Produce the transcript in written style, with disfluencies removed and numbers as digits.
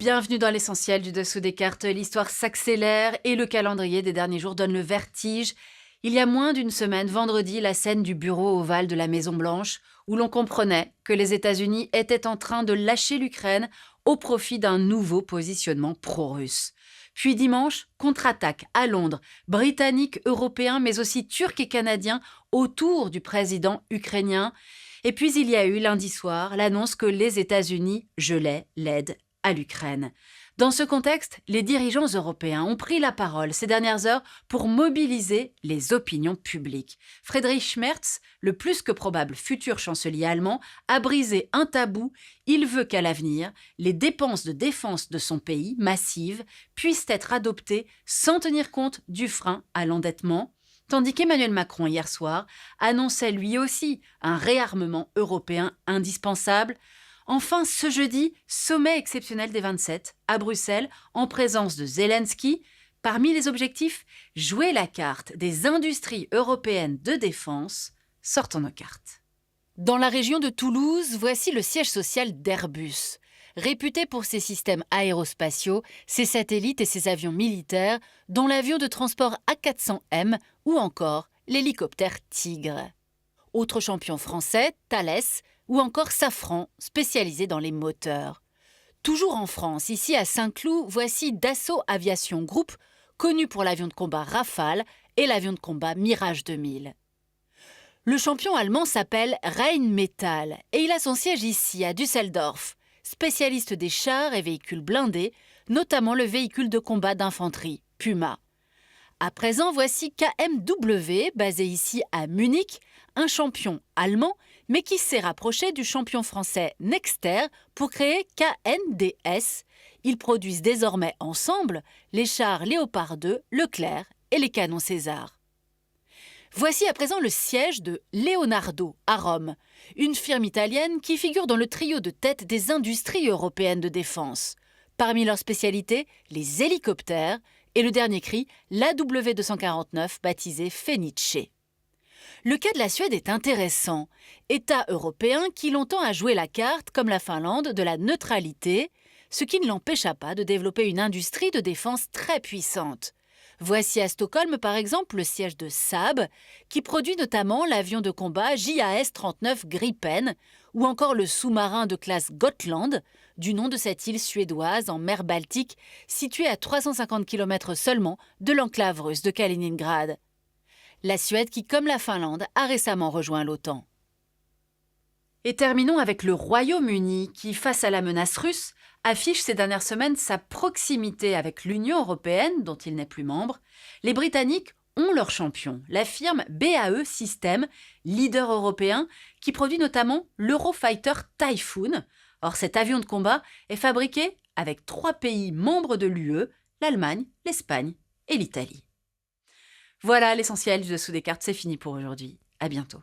Bienvenue dans l'essentiel du dessous des cartes. L'histoire s'accélère et le calendrier des derniers jours donne le vertige. Il y a moins d'une semaine, vendredi, la scène du bureau ovale de la Maison-Blanche, où l'on comprenait que les États-Unis étaient en train de lâcher l'Ukraine au profit d'un nouveau positionnement pro-russe. Puis dimanche, contre-attaque à Londres, britanniques, européens, mais aussi turcs et canadiens autour du président ukrainien. Et puis il y a eu lundi soir l'annonce que les États-Unis gelaient l'aide à l'Ukraine. Dans ce contexte, les dirigeants européens ont pris la parole ces dernières heures pour mobiliser les opinions publiques. Friedrich Merz, le plus que probable futur chancelier allemand, a brisé un tabou. Il veut qu'à l'avenir, les dépenses de défense de son pays, massives, puissent être adoptées sans tenir compte du frein à l'endettement, tandis qu'Emmanuel Macron, hier soir, annonçait lui aussi un réarmement européen indispensable. Enfin, ce jeudi, sommet exceptionnel des 27 à Bruxelles, en présence de Zelensky. Parmi les objectifs, jouer la carte des industries européennes de défense. Sortons nos cartes. Dans la région de Toulouse, voici le siège social d'Airbus. Réputé pour ses systèmes aérospatiaux, ses satellites et ses avions militaires, dont l'avion de transport A400M ou encore l'hélicoptère Tigre. Autre champion français, Thales, ou encore Safran, spécialisé dans les moteurs. Toujours en France, ici à Saint-Cloud, voici Dassault Aviation Group, connu pour l'avion de combat Rafale et l'avion de combat Mirage 2000. Le champion allemand s'appelle Rheinmetall et il a son siège ici, à Düsseldorf, spécialiste des chars et véhicules blindés, notamment le véhicule de combat d'infanterie, Puma. À présent, voici KMW, basé ici à Munich, un champion allemand, mais qui s'est rapproché du champion français Nexter pour créer KNDS. Ils produisent désormais ensemble les chars Léopard 2, Leclerc et les canons César. Voici à présent le siège de Leonardo à Rome, une firme italienne qui figure dans le trio de tête des industries européennes de défense. Parmi leurs spécialités, les hélicoptères et le dernier cri, l'AW249 baptisé Fenice. Le cas de la Suède est intéressant. État européen qui longtemps a joué la carte, comme la Finlande, de la neutralité, ce qui ne l'empêcha pas de développer une industrie de défense très puissante. Voici à Stockholm, par exemple, le siège de Saab, qui produit notamment l'avion de combat JAS-39 Gripen, ou encore le sous-marin de classe Gotland, du nom de cette île suédoise en mer Baltique, située à 350 km seulement de l'enclave russe de Kaliningrad. La Suède qui, comme la Finlande, a récemment rejoint l'OTAN. Et terminons avec le Royaume-Uni qui, face à la menace russe, affiche ces dernières semaines sa proximité avec l'Union européenne, dont il n'est plus membre. Les Britanniques ont leur champion, la firme BAE Systems, leader européen, qui produit notamment l'Eurofighter Typhoon. Or, cet avion de combat est fabriqué avec 3 pays membres de l'UE, l'Allemagne, l'Espagne et l'Italie. Voilà l'essentiel du dessous des cartes, c'est fini pour aujourd'hui. À bientôt.